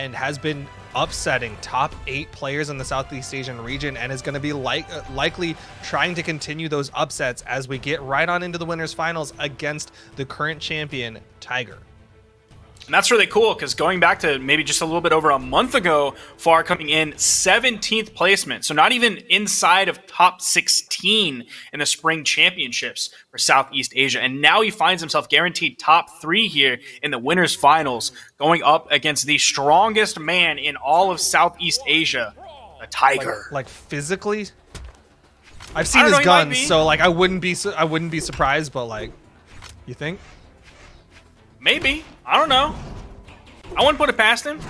and has been upsetting top 8 players in the Southeast Asian region, and is going to be likely trying to continue those upsets as we get right on into the winners finals against the current champion, Tiger. And that's really cool because going back to maybe just a little bit over a month ago, Far coming in 17th placement. So not even inside of top 16 in the spring championships for Southeast Asia. And now he finds himself guaranteed top 3 here in the winners finals, going up against the strongest man in all of Southeast Asia, the Tiger. Like physically? I've seen his guns, so like I wouldn't be surprised, but like, you think? Maybe. I don't know. I wouldn't put it past him.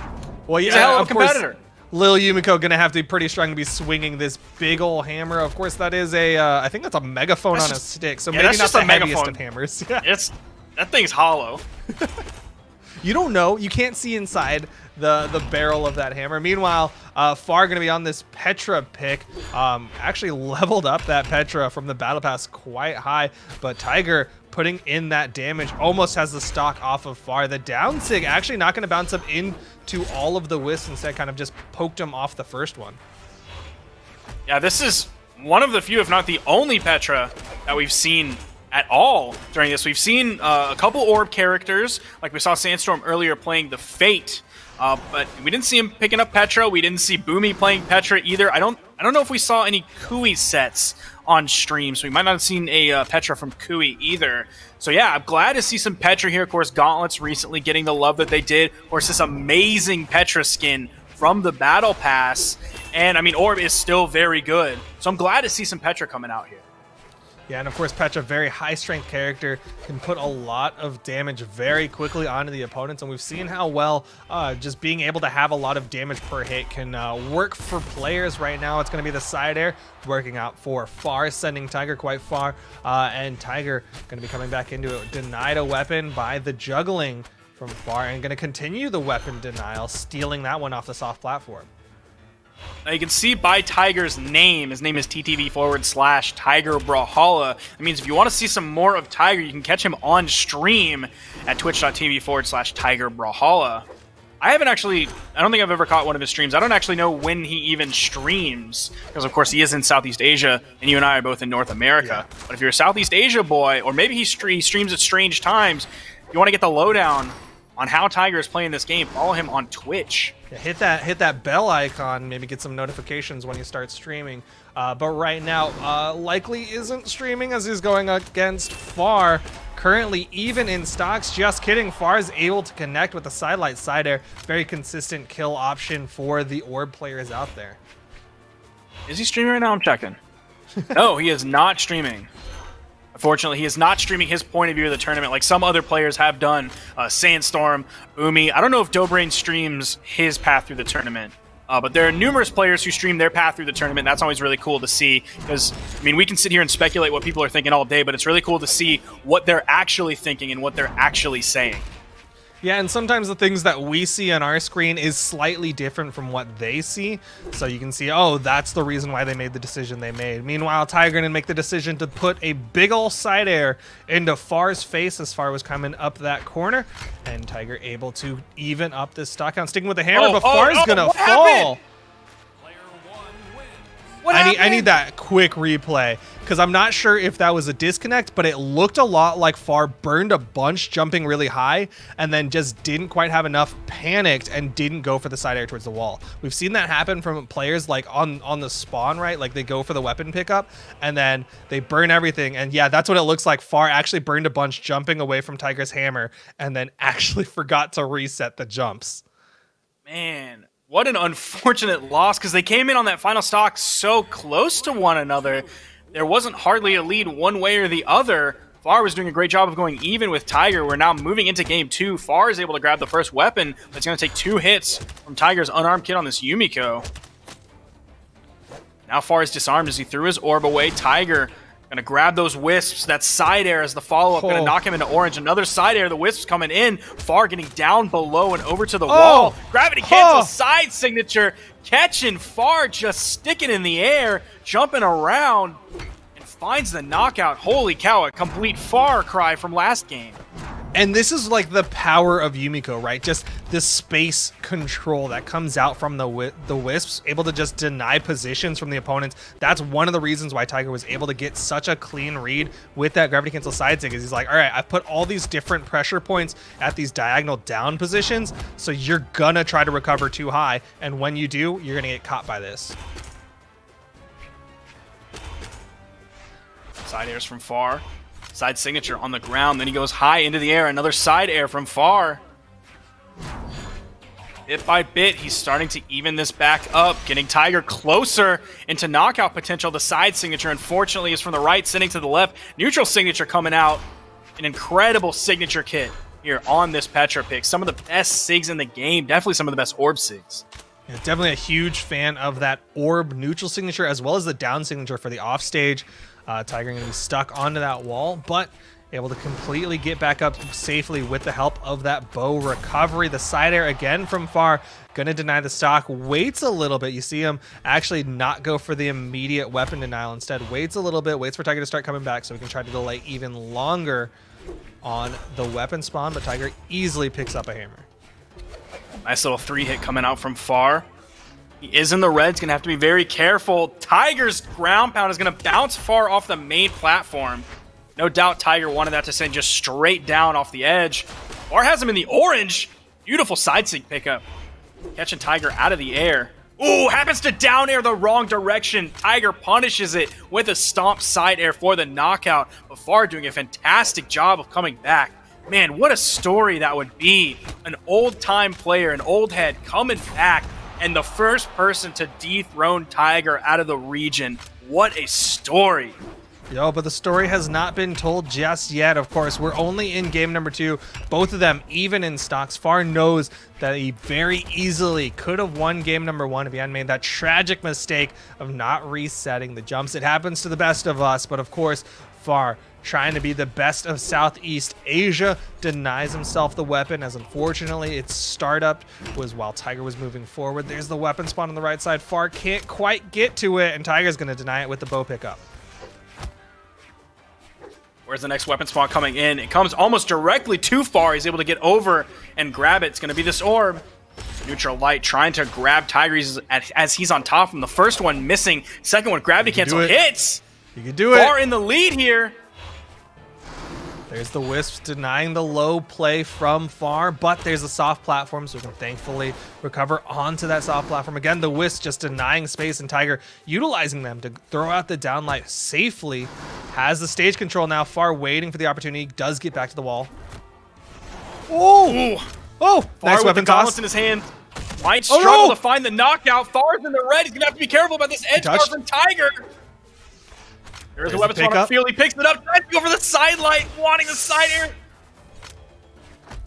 Well, yeah, he's a hell of a competitor. Lil Yumiko gonna have to be pretty strong to be swinging this big ol' hammer. Of course, that is a, I think that's a megaphone on a stick, so maybe not the heaviest of hammers. Yeah. That thing's hollow. You don't know. You can't see inside the barrel of that hammer. Meanwhile, Far gonna be on this Petra pick. Actually leveled up that Petra from the battle pass quite high, but Tiger putting in that damage almost has the stock off of Far. The down sig actually not going to bounce up into all of the wisps, instead kind of just poked him off the first one. Yeah, this is one of the few, if not the only Petra that we've seen at all during this. We've seen a couple orb characters, like we saw Sandstorm earlier playing the Fate, but we didn't see him picking up Petra. We didn't see Boomy playing Petra either. I don't know if we saw any Kui sets on stream, so we might not have seen a Petra from Kui either. So yeah, I'm glad to see some Petra here. Of course, Gauntlets recently getting the love that they did. Of course, this amazing Petra skin from the Battle Pass. And I mean, Orb is still very good. So I'm glad to see some Petra coming out here. Yeah, and of course, Petra, very high strength character, can put a lot of damage very quickly onto the opponents, and we've seen how well just being able to have a lot of damage per hit can work for players. Right now, it's going to be the side air working out for Far, sending Tiger quite far, and Tiger going to be coming back into it. Denied a weapon by the juggling from Far, and going to continue the weapon denial, stealing that one off the soft platform. Now you can see by Tiger's name, his name is TTV/Tiger Brawlhalla. That means if you want to see some more of Tiger, you can catch him on stream at twitch.tv/Tiger Brawlhalla. I don't think I've ever caught one of his streams. I don't actually know when he even streams, because of course he is in Southeast Asia, and you and I are both in North America. Yeah. But if you're a Southeast Asia boy, or maybe he streams at strange times, you want to get the lowdown on how Tiger is playing this game, follow him on Twitch. Yeah, hit that bell icon, maybe get some notifications when you start streaming. But right now, likely isn't streaming as he's going against Far. Currently even in stocks. Just kidding. Far is able to connect with the sidelight side air. Very consistent kill option for the orb players out there. Is he streaming right now? I'm checking. No, he is not streaming. Unfortunately, he is not streaming his point of view of the tournament like some other players have done. Sandstorm, Umi. I don't know if Dobrain streams his path through the tournament, but there are numerous players who stream their path through the tournament. That's always really cool to see because, I mean, we can sit here and speculate what people are thinking all day, but it's really cool to see what they're actually thinking and what they're actually saying. Yeah, and sometimes the things that we see on our screen is slightly different from what they see. So you can see, oh, that's the reason why they made the decision they made. Meanwhile, Tiger didn't make the decision to put a big ol' side air into Far's face as Far was coming up that corner. And Tiger able to even up this stock count, sticking with the hammer, but Far's gonna fall. I need that quick replay because I'm not sure if that was a disconnect, but it looked a lot like Far burned a bunch jumping really high and then just didn't quite have enough, panicked, and didn't go for the side air towards the wall. We've seen that happen from players like on the spawn, right? Like they go for the weapon pickup and then they burn everything. And yeah, that's what it looks like. Far actually burned a bunch jumping away from Tiger's hammer and then actually forgot to reset the jumps. Man. What an unfortunate loss, because they came in on that final stock so close to one another. There wasn't hardly a lead one way or the other. Far was doing a great job of going even with Tiger. We're now moving into game 2. Far is able to grab the first weapon, but it's going to take 2 hits from Tiger's unarmed kid on this Yumiko. Now Far is disarmed as he threw his orb away. Tiger gonna grab those wisps. That side air as the follow-up. Gonna knock him into orange. Another side air. The wisps coming in. Far getting down below and over to the wall. Gravity cancel side signature. Catching Far, just sticking in the air, jumping around, and finds the knockout. Holy cow, a complete Far cry from last game. And this is like the power of Yumiko, right? Just the space control that comes out from the Wisps, able to just deny positions from the opponents. That's one of the reasons why Tiger was able to get such a clean read with that gravity cancel side stick, is he's like, all right, I've put all these different pressure points at these diagonal down positions, so you're gonna try to recover too high, and when you do, you're gonna get caught by this. Side airs from far. Side signature on the ground, then he goes high into the air. Another side air from far. Bit by bit, he's starting to even this back up, getting Tiger closer into knockout potential. The side signature, unfortunately, is from the right, sending to the left. Neutral signature coming out. An incredible signature kit here on this Petra pick. Some of the best SIGs in the game. Definitely some of the best orb SIGs. Yeah, definitely a huge fan of that orb neutral signature, as well as the down signature for the offstage. Tiger going to be stuck onto that wall, but able to completely get back up safely with the help of that bow recovery. The side air again from far, going to deny the stock, waits a little bit. You see him actually not go for the immediate weapon denial. Instead, waits a little bit, waits for Tiger to start coming back so we can try to delay even longer on the weapon spawn, but Tiger easily picks up a hammer. Nice little 3-hit coming out from far. He is in the red. He's going to have to be very careful. Tiger's ground pound is going to bounce far off the main platform. No doubt Tiger wanted that to send just straight down off the edge. Far has him in the orange. Beautiful side sig pickup. Catching Tiger out of the air. Ooh, happens to down air the wrong direction. Tiger punishes it with a stomp side air for the knockout. But Far doing a fantastic job of coming back. Man, what a story that would be. An old-time player, an old head coming back, and the first person to dethrone Tiger out of the region. What a story. Yo, but the story has not been told just yet, of course. We're only in game number 2. Both of them even in stocks. Far knows that he very easily could have won game number 1 if he hadn't made that tragic mistake of not resetting the jumps. It happens to the best of us, but of course, Far, trying to be the best of Southeast Asia, denies himself the weapon, as unfortunately its startup was while Tiger was moving forward. There's the weapon spawn on the right side. Far can't quite get to it, and Tiger's going to deny it with the bow pickup. Where's the next weapon spawn coming in? It comes almost directly too far. He's able to get over and grab it. It's going to be this orb. Neutral light trying to grab Tiger as he's on top of him. The first one missing. Second one, gravity cancel hits. You can do it. Far in the lead here. There's the Wisps denying the low play from Far, but there's a soft platform, so we can thankfully recover onto that soft platform. Again, the Wisps just denying space, and Tiger utilizing them to throw out the downlight safely. Has the stage control now. Far waiting for the opportunity. Does get back to the wall. Oh! Oh! Far Nice with weapon the gauntlets toss. in his hand. Might struggle to find the knockout. Far's in the red. He's going to have to be careful about this edge guard from Tiger. There's a weapon spawn on field. He picks it up. Tries to go for the side light, wanting the side air.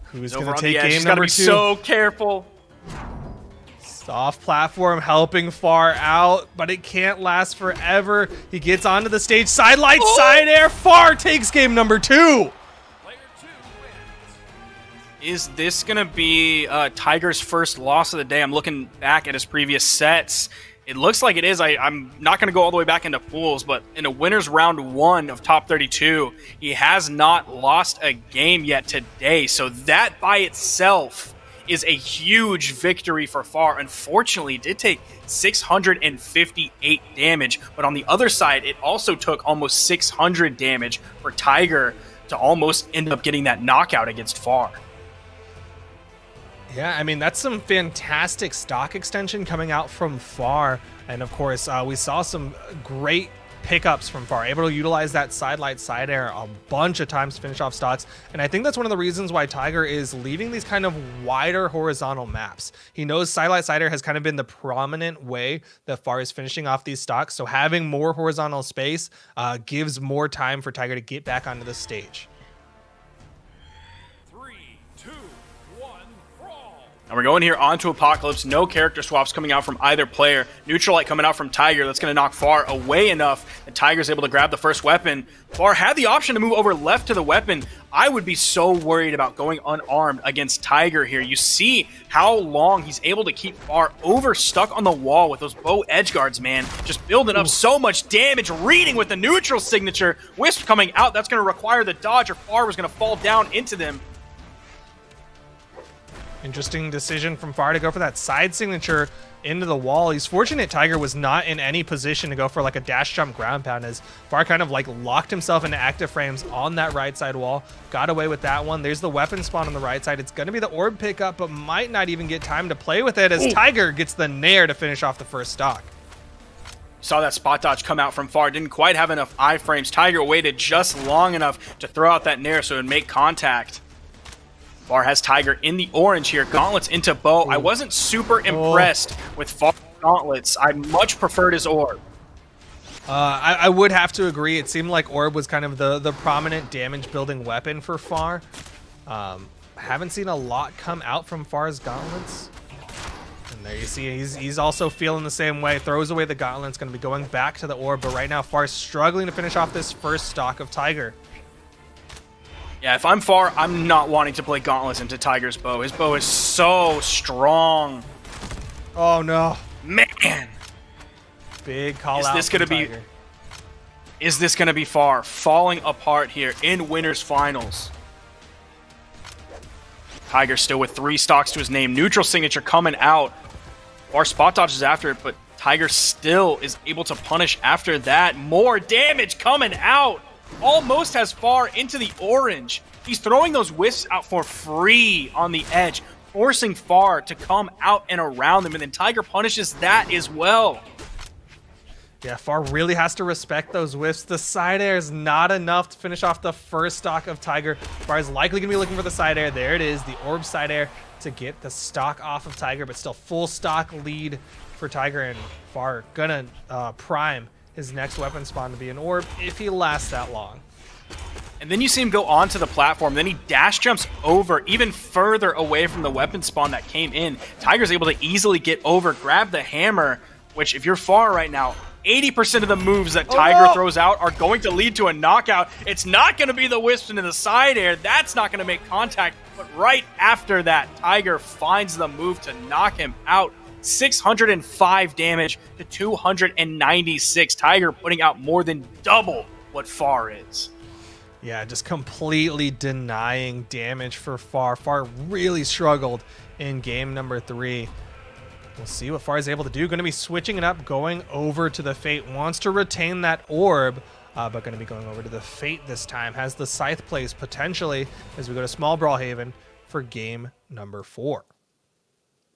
Who's going to take game He's number 2? He's got to be so careful. Soft platform helping Far out, but it can't last forever. He gets onto the stage. Side light, side air. Far takes game number 2. Is this going to be Tiger's first loss of the day? I'm looking back at his previous sets. It looks like it is. I'm not going to go all the way back into pools, but in a winner's round 1 of top 32, he has not lost a game yet today. So that by itself is a huge victory for Far. Unfortunately, it did take 658 damage, but on the other side, it also took almost 600 damage for Tiger to almost end up getting that knockout against Far. Yeah, I mean, that's some fantastic stock extension coming out from Far. And of course, we saw some great pickups from Far, able to utilize that side light, side air a bunch of times to finish off stocks. And I think that's one of the reasons why Tiger is leaving these kind of wider horizontal maps. He knows side light, side air has kind of been the prominent way that Far is finishing off these stocks. So having more horizontal space gives more time for Tiger to get back onto the stage. And we're going here onto Apocalypse. No character swaps coming out from either player. Neutral light coming out from Tiger. That's going to knock Far away enough that Tiger's able to grab the first weapon. Far had the option to move over left to the weapon. I would be so worried about going unarmed against Tiger here. You see how long he's able to keep Far over stuck on the wall with those bow edge guards, man. Just building up so much damage. Reading with the neutral signature. Wisp coming out. That's going to require the dodge or Far was going to fall down into them. Interesting decision from Far to go for that side signature into the wall. He's fortunate Tiger was not in any position to go for like a dash jump ground pound, as Far kind of like locked himself into active frames on that right side wall. Got away with that one. There's the weapon spawn on the right side. It's going to be the orb pickup, but might not even get time to play with it, as Tiger gets the nair to finish off the first stock. Saw that spot dodge come out from Far. Didn't quite have enough iframes. Tiger waited just long enough to throw out that nair so it would make contact. Far has Tiger in the orange here. Gauntlets into bow. I wasn't super impressed with Far's gauntlets. I much preferred his orb. I would have to agree. It seemed like orb was kind of the prominent damage building weapon for Far. Haven't seen a lot come out from Far's gauntlets. And there you see he's also feeling the same way. Throws away the gauntlets. Going to be going back to the orb. But right now Far's struggling to finish off this first stock of Tiger. Yeah, if I'm Far, I'm not wanting to play gauntlets into Tiger's bow. His bow is so strong. Oh no, man! Big call out. Is this gonna be Far falling apart here in winners finals? Tiger still with 3 stocks to his name. Neutral signature coming out. Far spot dodges after it, but Tiger still is able to punish after that. More damage coming out. Almost has Far into the orange. He's throwing those wisps out for free on the edge, forcing Far to come out and around them, and then Tiger punishes that as well. Yeah, Far really has to respect those wisps. The side air is not enough to finish off the first stock of Tiger. Far is likely going to be looking for the side air. There it is, the orb side air to get the stock off of Tiger, but still full stock lead for Tiger, and Far gonna prime his next weapon spawn to be an orb if he lasts that long. And then you see him go onto the platform, then he dash jumps over even further away from the weapon spawn that came in. Tiger's able to easily get over, grab the hammer, which if you're Far right now, 80% of the moves that Tiger throws out are going to lead to a knockout. It's not going to be the wisp into the side air. That's not going to make contact. But right after that, Tiger finds the move to knock him out. 605 damage to 296. Tiger putting out more than double what Far is. Yeah, just completely denying damage for Far. Far really struggled in game number 3. We'll see what Far is able to do. Going to be switching it up, going over to the Fate. Wants to retain that orb, but going to be going over to the Fate this time. Has the Scythe plays potentially as we go to Small Brawlhaven for game number 4.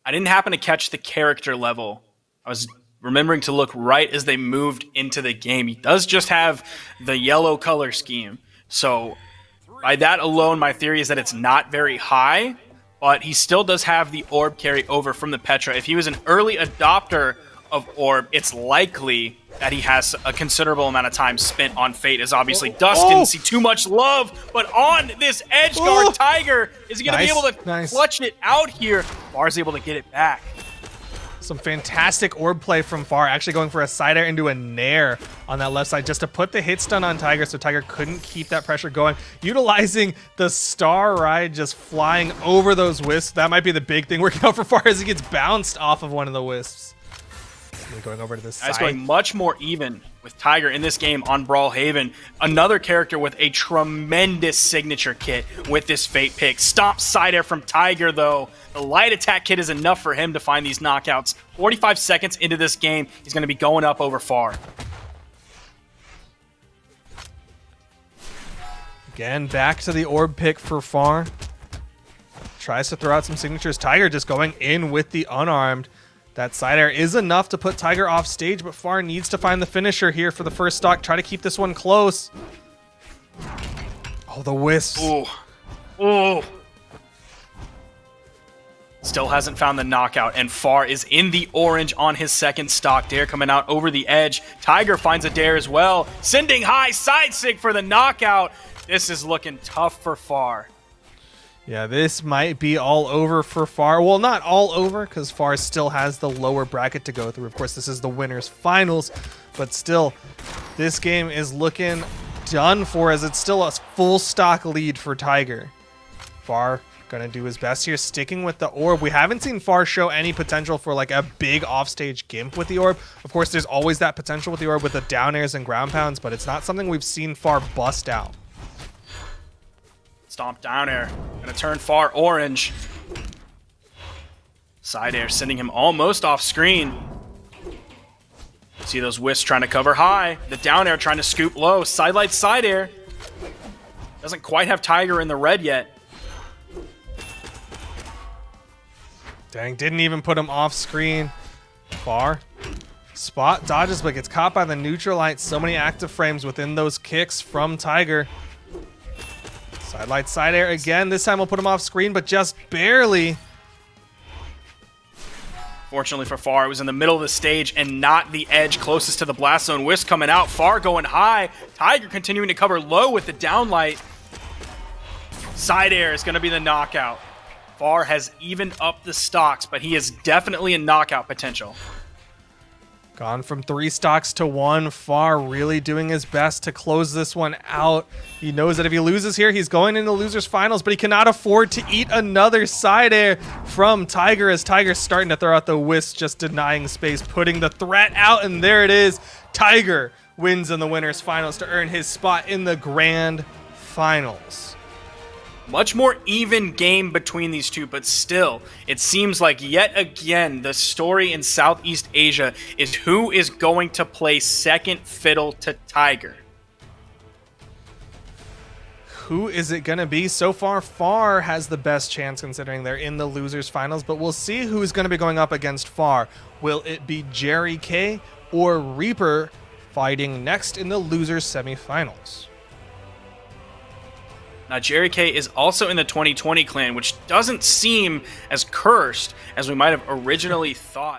I didn't happen to catch the character level. I was remembering to look right as they moved into the game. He does just have the yellow color scheme. So by that alone, my theory is that it's not very high, but he still does have the orb carry over from the Petra. If he was an early adopter of orb, it's likely that he has a considerable amount of time spent on Fate, as obviously Dust didn't see too much love, but on this edge guard, Tiger is going to be able to clutch it out here. Far's able to get it back. Some fantastic orb play from Far, actually going for a side air into a nair on that left side just to put the hit stun on Tiger so Tiger couldn't keep that pressure going. Utilizing the star ride, just flying over those wisps. That might be the big thing working out for Far as he gets bounced off of one of the wisps. Going over to this side. It's going much more even with Tiger in this game on Brawlhaven. Another character with a tremendous signature kit with this Fate pick. Stomp side air from Tiger, though. The light attack kit is enough for him to find these knockouts. 45 seconds into this game, he's going to be going up over Far. Again, back to the orb pick for Far. Tries to throw out some signatures. Tiger just going in with the unarmed. That side air is enough to put Tiger off stage, but Far needs to find the finisher here for the first stock. Try to keep this one close. Oh, the wisps. Ooh. Ooh. Still hasn't found the knockout, and Far is in the orange on his second stock. Dare coming out over the edge. Tiger finds a dare as well. Sending high side sig for the knockout. This is looking tough for Far. Yeah, this might be all over for Far. Well, not all over, because Far still has the lower bracket to go through. Of course, this is the winners finals, but still, this game is looking done for, as it's still a full stock lead for Tiger. Far gonna do his best here, sticking with the orb. We haven't seen Far show any potential for like a big offstage gimp with the orb. Of course, there's always that potential with the orb with the down airs and ground pounds, but it's not something we've seen Far bust out. Stomp down air. Gonna turn Far orange. Side air sending him almost off screen. See those Wisps trying to cover high. The down air trying to scoop low. Sidelight side air. Doesn't quite have Tiger in the red yet. Dang, didn't even put him off screen. Far. Spot dodges, but gets caught by the neutral light. So many active frames within those kicks from Tiger. Sidelight side air again. This time we'll put him off screen, but just barely. Fortunately for Far, it was in the middle of the stage and not the edge closest to the blast zone. Wisp coming out, Far going high. Tiger continuing to cover low with the downlight. Side air is going to be the knockout. Far has evened up the stocks, but he is definitely in knockout potential. Gone from 3 stocks to 1. Far really doing his best to close this one out. He knows that if he loses here, he's going into losers finals, but he cannot afford to eat another side air from Tiger, as Tiger's starting to throw out the Wisps, just denying space, putting the threat out, and there it is. Tiger wins in the winners finals to earn his spot in the grand finals. Much more even game between these two, but still, it seems like yet again the story in Southeast Asia is who is going to play second fiddle to Tiger. Who is it going to be? So far, Far has the best chance considering they're in the losers finals, but we'll see who's going to be going up against Far. Will it be Jerry K or Reaper fighting next in the losers semifinals? Now, Jerry K is also in the 2020 clan, which doesn't seem as cursed as we might have originally thought.